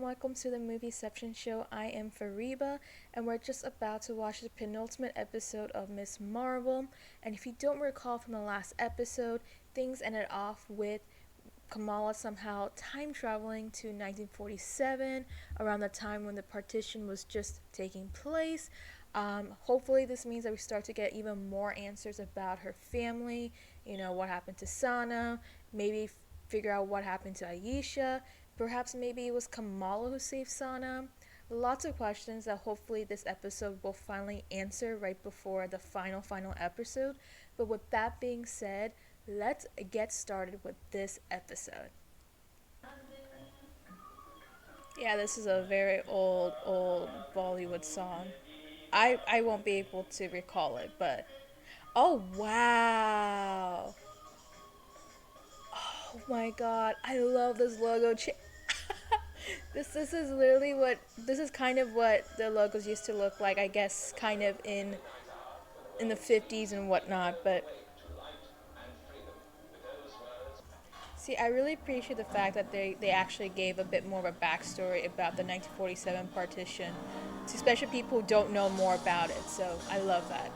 welcome to the Movieception Show. I am Fariba, and we're just about to watch the penultimate episode of Miss Marvel. And if you don't recall from the last episode, things ended off with Kamala somehow time traveling to 1947, around the time when the partition was just taking place. Hopefully, this means that we start to get even more answers about her family. What happened to Sana, maybe figure out what happened to Aisha. Perhaps maybe it was Kamala who saved Sana. Lots of questions that hopefully this episode will finally answer right before the final episode. But with that being said, let's get started with this episode. Yeah, this is a very old Bollywood song. I won't be able to recall it, but oh wow. Oh my god, I love this logo. This is literally what this is kind of what the logos used to look like, I guess, kind of in the 50s and whatnot. But see, I really appreciate the fact that they actually gave a bit more of a backstory about the 1947 partition, to especially people who don't know more about it. So I love that.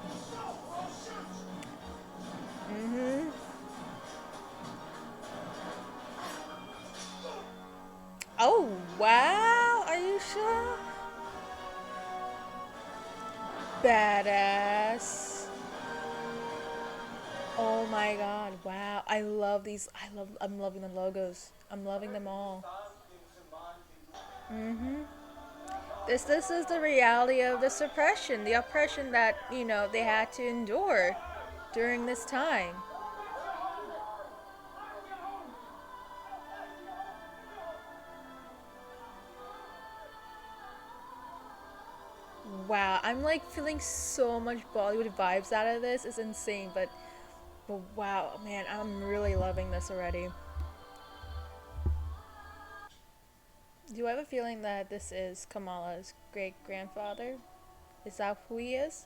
Mhm. Oh wow, are you sure? Badass. Oh my god, wow. I love these. I'm loving the logos. I'm loving them all. Mhm. This is the reality of the suppression, the oppression that, they had to endure during this time. Wow, I'm like feeling so much Bollywood vibes out of this. It's insane, but wow, man, I'm really loving this already. Do I have a feeling that this is Kamala's great grandfather? Is that who he is?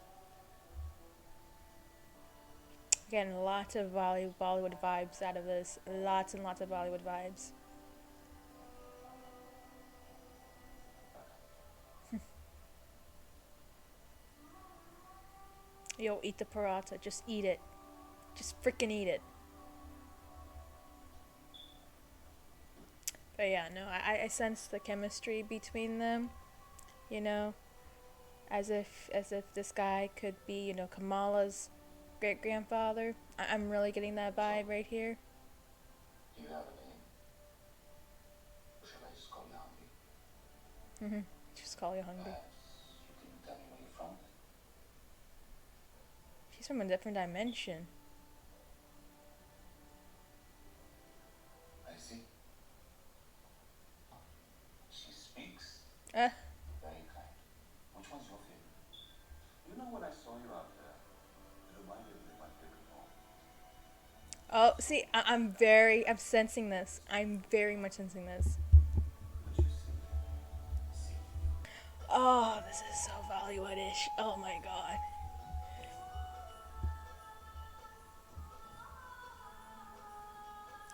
Again, lots of Bollywood vibes out of this. Lots and lots of Bollywood vibes. Yo, eat the paratha. Just eat it. Just freaking eat it. But yeah, no, I sense the chemistry between them. You know, as if this guy could be, Kamala's great grandfather. I'm really getting that vibe right here. Do you have a name? Or shall I just call you Hungry? Just call you hungry. Perhaps you can tell me where you're from? She's from a different dimension. I see. She speaks. Uh, Very kind. Which one's your favorite? You know, when I saw you out there, it reminded me of my favorite poem. oh, see, I'm sensing this. I'm very much sensing this. Would you sing it? Sing. Oh, this is so Bollywoodish. Oh my god.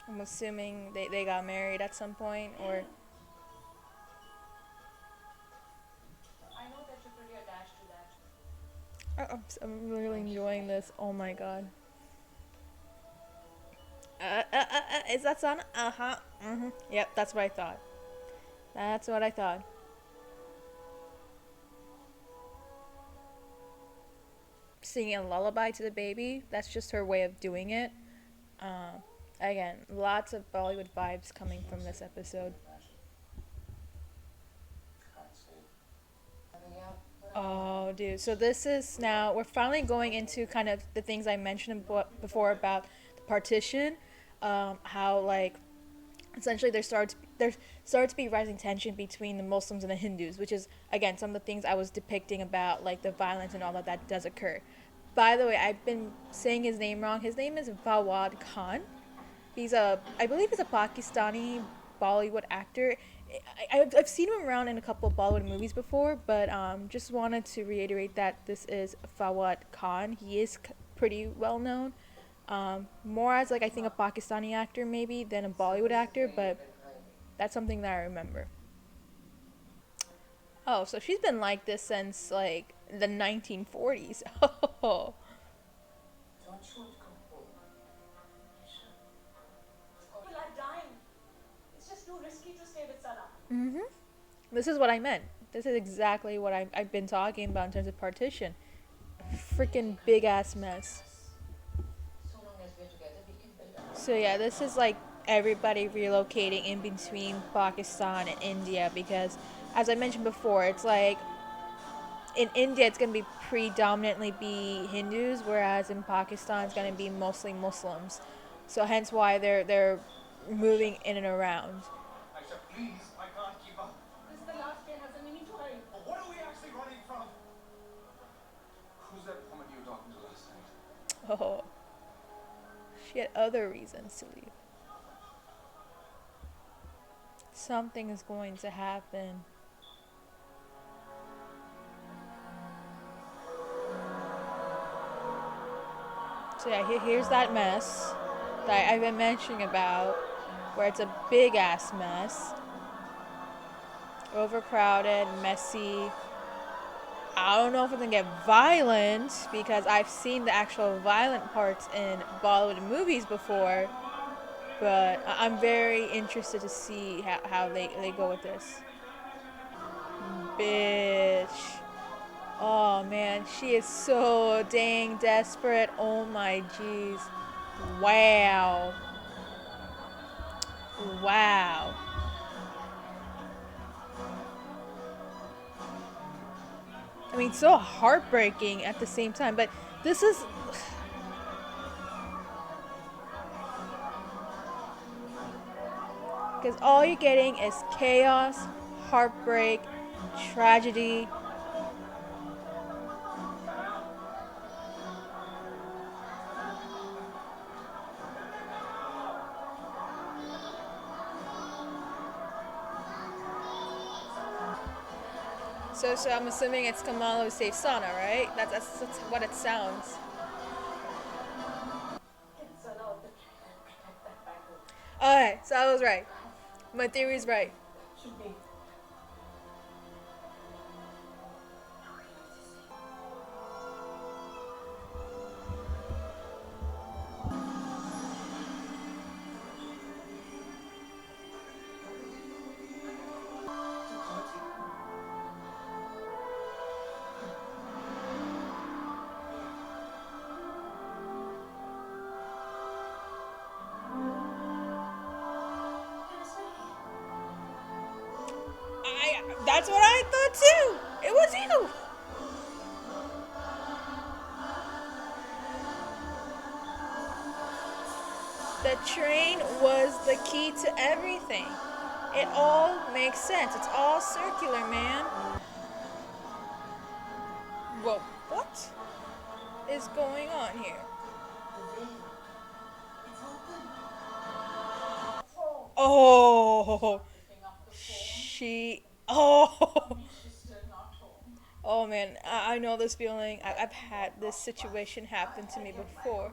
I'm assuming they got married at some point, or. I'm really enjoying this. Oh my god. Is that Sana? Uh huh. Yep, that's what I thought. That's what I thought. Singing a lullaby to the baby, that's just her way of doing it. Um, Again, lots of Bollywood vibes coming from this episode. Can't say it. Oh, dude. So this is now, we're finally going into kind of the things I mentioned before about the partition. How, like, essentially there started to be rising tension between the Muslims and the Hindus, which is, again, some of the things I was depicting about, like, the violence and all that does occur. By the way, I've been saying his name wrong. His name is Fawad Khan. I believe he's a Pakistani Bollywood actor. I've seen him around in a couple of Bollywood movies before, but just wanted to reiterate that this is Fawad Khan. He is pretty well known, more as, like, I think a Pakistani actor maybe than a Bollywood actor, but that's something that I remember. Oh, so she's been like this since like the 1940s. Oh. Mhm. This is what I meant. This is exactly what I've been talking about in terms of partition. Freaking big ass mess. So yeah, this is like everybody relocating in between Pakistan and India because, as I mentioned before, it's like in India it's gonna be predominantly be Hindus, whereas in Pakistan it's gonna be mostly Muslims. So hence why they're moving in and around. Aisha, please, I can't keep up. But what are we actually running from? Who's that woman you were talking to last night? Oh, she had other reasons to leave. Something is going to happen. So yeah, here's that mess that I've been mentioning about, where it's a big ass mess, overcrowded, messy. I don't know if it's gonna get violent because I've seen the actual violent parts in Bollywood movies before, but I'm very interested to see how they go with this. Bitch. Oh man, she is so dang desperate. Oh my jeez. Wow. Wow. I mean, so heartbreaking at the same time, but this is. Because all you're getting is chaos, heartbreak, tragedy. So I'm assuming it's Kamala who saves Sana, right? That's what it sounds. Alright, so I was right. My theory's right. That's what I thought too. It was you. The train was the key to everything. It all makes sense. It's all circular, man. Well, what is going on here? Oh, she. Oh, oh man, I know this feeling. I've had this situation happen to me before.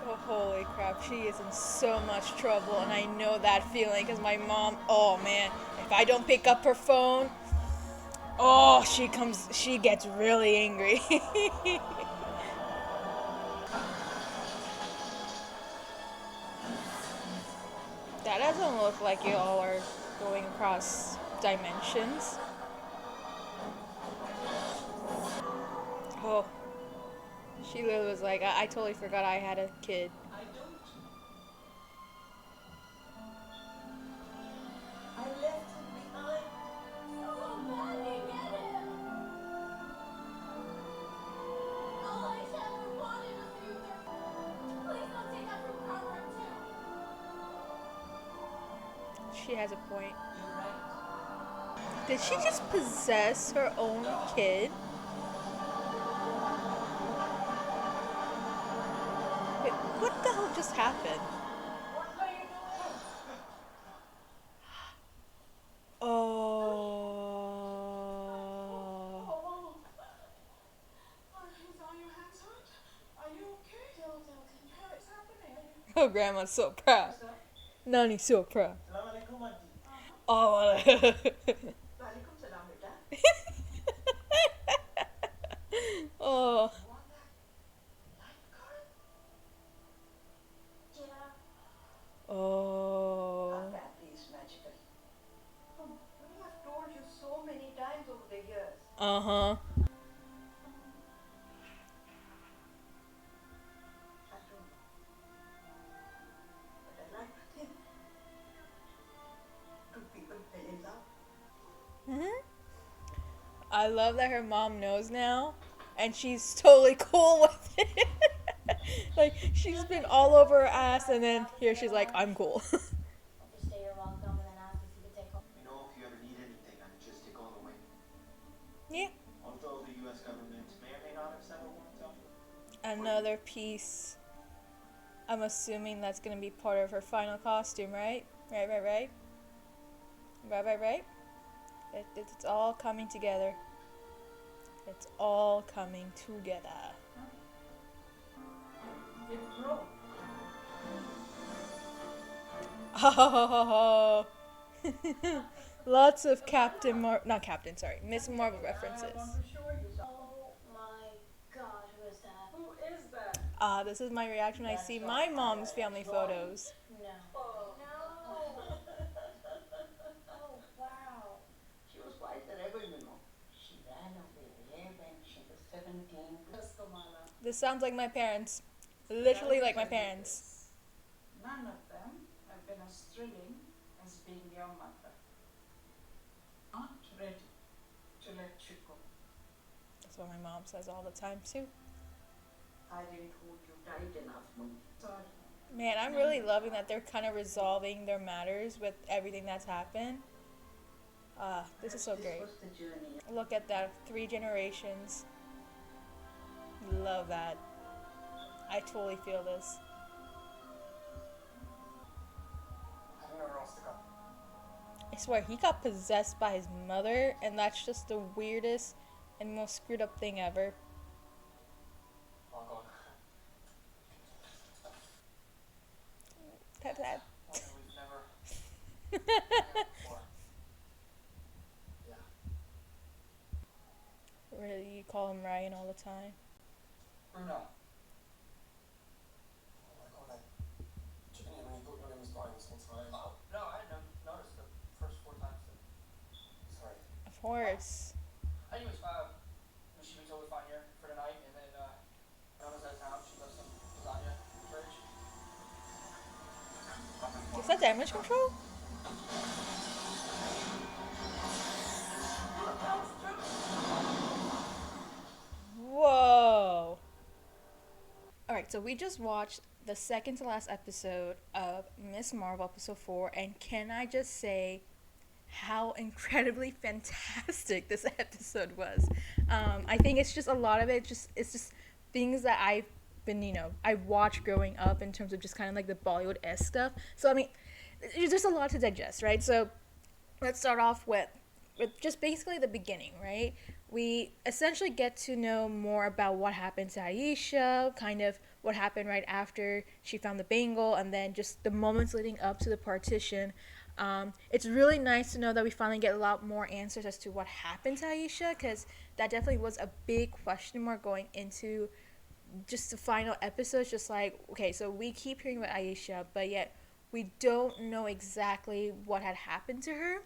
Oh, holy crap, she is in so much trouble, and I know that feeling because my mom, oh man, if I don't pick up her phone, oh, she gets really angry. That doesn't look like you all are going across dimensions. Oh, she literally was like, I totally forgot I had a kid. She has a point. Did she just possess her own kid? Wait, what the hell just happened? Oh. Oh, grandma's so proud. Nani's so proud. Assalamualaikum, auntie. Oh. Waalaikumsalam, beta. Oh. You want that life card? Yeah. Oh. Our family is magical. We have told you so many times over the years. Uh huh. I don't know. But I like to think two people fell in love. Hmm. I love that her mom knows now, and she's totally cool with it. Like, she's been all over her ass, and then here she's like, I'm cool. You know, if you ever need anything, I can just take all the way. Yeah. Although the US government may or may not have sent a warrant out. Another piece. I'm assuming that's gonna be part of her final costume, right? Right. Right. It's all coming together. It's all coming together. It broke. Oh, lots of Miss Marvel references. I want to show you something. Oh my god, who is that? Who is that? This is my reaction when I see my mom's family photos. No. Oh. No. Oh, wow. She was quite the rebel, you know. She ran away when she was 17. Yes, Kamala. This sounds like my parents. Literally like my parents. None of them have been as thrilling as being your mother. Not ready to let you go. That's what my mom says all the time too. I didn't hold you tight enough, Mom. Sorry. Man, I'm really loving that they're kind of resolving their matters with everything that's happened. This is so great. This was the journey. Look at that, 3 generations. Love that. I totally feel this. I don't know where else to go. I swear, he got possessed by his mother, and that's just the weirdest and most screwed up thing ever. I'll go. Tap tap. We've never before. Yeah. Really, you call him Ryan all the time. Bruno. Oh my god, I genuinely thought your name was Brian this whole time. Oh, no, I hadn't noticed the first 4 times. Sorry. Of course. Anyways, we should be totally fine here for tonight, and then Nona's out of town. She loves some lasagna church. Is that damage control? Whoa. Alright, so we just watched the second to last episode of Miss Marvel episode 4, and can I just say how incredibly fantastic this episode was. I think it's just a lot of it, it's just things that I've been, I watched growing up in terms of just kind of like the Bollywood-esque stuff. So, I mean, there's just a lot to digest, right? So, let's start off with just basically the beginning, right? We essentially get to know more about what happened to Aisha, kind of what happened right after she found the bangle, and then just the moments leading up to the partition. It's really nice to know that we finally get a lot more answers as to what happened to Aisha, because that definitely was a big question mark going into just the final episodes. Just like, okay, so we keep hearing about Aisha, but yet we don't know exactly what had happened to her.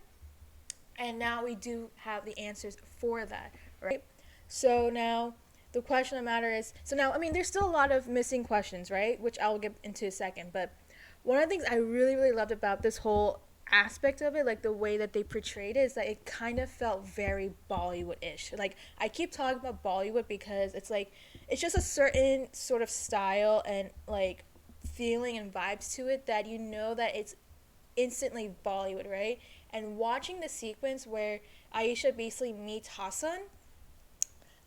And now we do have the answers for that, right? So now the question of the matter is, so now, I mean, there's still a lot of missing questions, right? Which I'll get into in a second. But one of the things I really, really loved about this whole aspect of it, like the way that they portrayed it, is that it kind of felt very Bollywood-ish. Like, I keep talking about Bollywood because it's like, it's just a certain sort of style and like feeling and vibes to it that you know that it's instantly Bollywood, right? And watching the sequence where Aisha basically meets Hassan,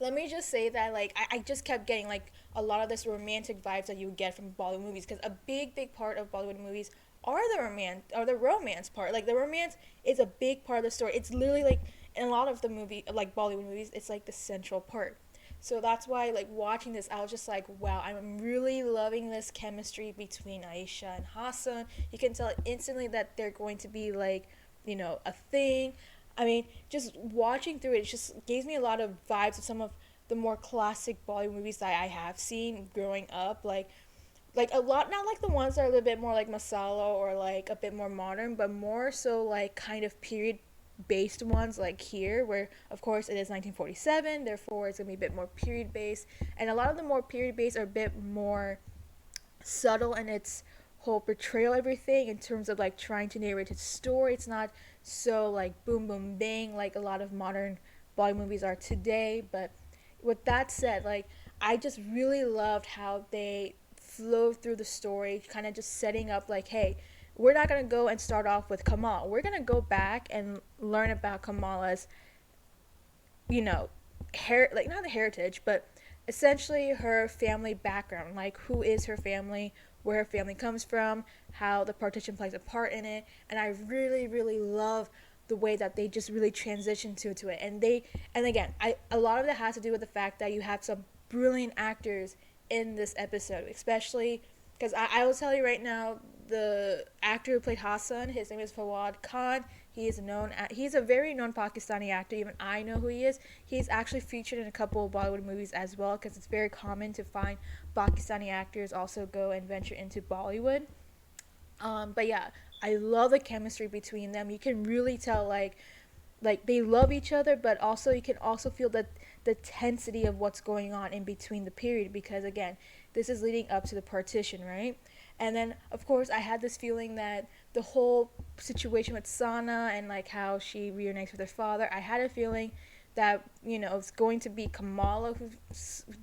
let me just say that, like, I just kept getting, like, a lot of this romantic vibes that you get from Bollywood movies, because a big part of Bollywood movies are the romance part. Like, the romance is a big part of the story. It's literally, like, in a lot of the movie, like, Bollywood movies, it's, like, the central part. So that's why, like, watching this, I was just like, wow, I'm really loving this chemistry between Aisha and Hassan. You can tell instantly that they're going to be, like, a thing. I mean, just watching through it, it just gives me a lot of vibes of some of the more classic Bollywood movies that I have seen growing up. Like a lot, not like the ones that are a little bit more like masala or like a bit more modern, but more so like kind of period based ones like here, where of course it is 1947, therefore it's gonna be a bit more period based, and a lot of the more period based are a bit more subtle in its whole portrayal, everything in terms of like trying to narrate its story. It's not so like boom boom bang like a lot of modern Bollywood movies are today. But with that said, like, I just really loved how they flowed through the story, kind of just setting up like, hey, we're not gonna go and start off with Kamal. We're gonna go back and learn about Kamala's, you know, like not the heritage, but essentially her family background, like who is her family, where her family comes from, how the partition plays a part in it. And I really, really love the way that they just really transition to it. And again, a lot of that has to do with the fact that you have some brilliant actors in this episode, especially because I will tell you right now, the actor who played Hassan, his name is Fawad Khan. He's a very known Pakistani actor. Even I know who he is. He's actually featured in a couple of Bollywood movies as well, because it's very common to find Pakistani actors also go and venture into Bollywood. But yeah, I love the chemistry between them. You can really tell like they love each other, but also you can also feel the tensity of what's going on in between the period, because again, this is leading up to the partition, right? And then of course I had this feeling that the whole situation with Sana and like how she reunites with her father, I had a feeling that it's going to be Kamala who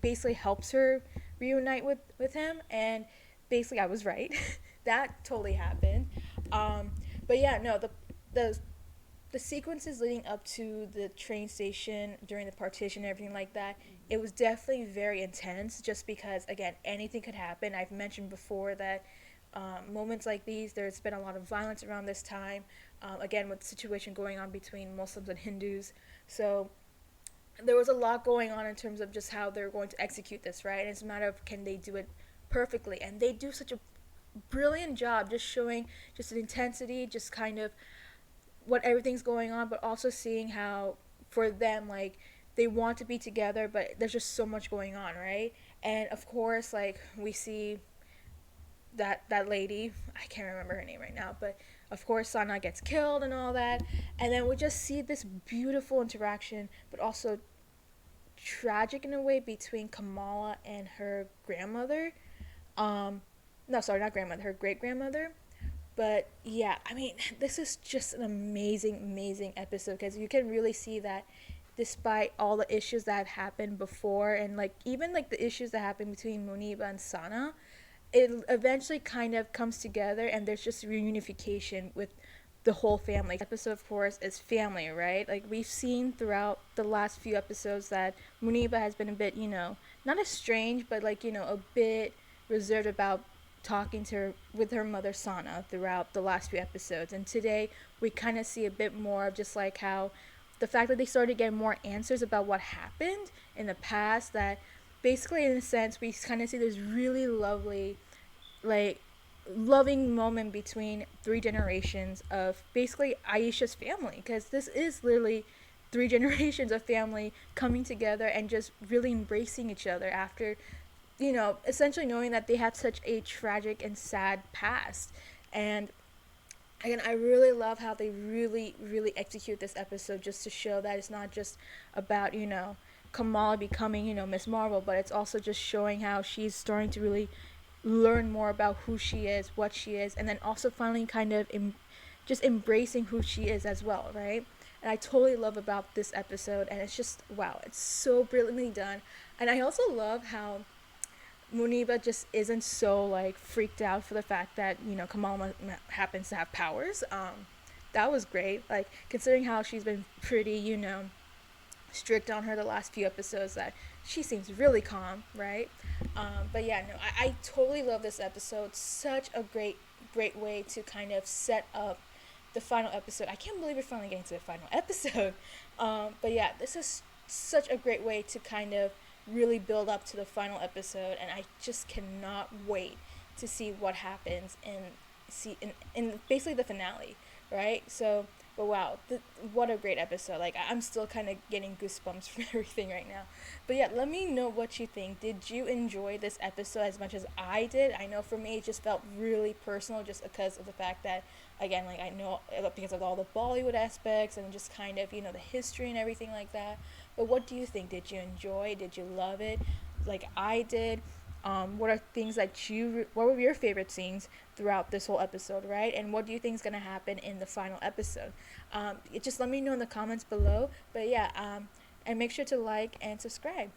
basically helps her reunite with him, and basically I was right. That totally happened. But yeah, no, the the sequences leading up to the train station during the partition and everything like that, it was definitely very intense, just because again, anything could happen. I've mentioned before that moments like these, there's been a lot of violence around this time, again with the situation going on between Muslims and Hindus. So there was a lot going on in terms of just how they're going to execute this, right? And it's a matter of, can they do it perfectly? And they do such a brilliant job just showing just the intensity, just kind of what everything's going on, but also seeing how for them, like, they want to be together, but there's just so much going on, right? And of course, like, we see that lady, I can't remember her name right now, but of course Sana gets killed and all that, and then we just see this beautiful interaction, but also tragic in a way, between Kamala and her grandmother. No, sorry, not grandmother, her great grandmother. But yeah, I mean, this is just an amazing, amazing episode, because you can really see that despite all the issues that have happened before, and like even like the issues that happened between Muniba and Sana, it eventually kind of comes together, and there's just reunification with the whole family. Episode, of course, is family, right? Like, we've seen throughout the last few episodes that Muniba has been a bit, not estranged, but like, a bit reserved about talking to her with her mother Sana throughout the last few episodes. And today we kind of see a bit more of just like how the fact that they started getting more answers about what happened in the past, that basically in a sense we kind of see this really lovely, like, loving moment between three generations of basically Aisha's family, because this is literally three generations of family coming together and just really embracing each other after, essentially knowing that they had such a tragic and sad past. And again, I really love how they really, really execute this episode, just to show that it's not just about, Kamala becoming, Miss Marvel, but it's also just showing how she's starting to really learn more about who she is, what she is, and then also finally kind of just embracing who she is as well, right? And I totally love about this episode, and it's just, wow, it's so brilliantly done. And I also love how Muniba just isn't so like freaked out for the fact that Kamala happens to have powers. That was great. Like, considering how she's been pretty strict on her the last few episodes, that she seems really calm, right? But yeah, no, I totally love this episode. Such a great way to kind of set up the final episode. I can't believe we're finally getting to the final episode. But yeah, this is such a great way to kind of really build up to the final episode, and I just cannot wait to see what happens in basically the finale, right? So, but wow, what a great episode! Like I'm still kind of getting goosebumps from everything right now. But yeah, let me know what you think. Did you enjoy this episode as much as I did? I know for me it just felt really personal, just because of the fact that, again, like I know because of all the Bollywood aspects and just kind of the history and everything like that. But what do you think? Did you enjoy? Did you love it? Like I did. What are things that what were your favorite scenes throughout this whole episode, right? And what do you think is going to happen in the final episode? Just let me know in the comments below. But yeah, and make sure to like and subscribe.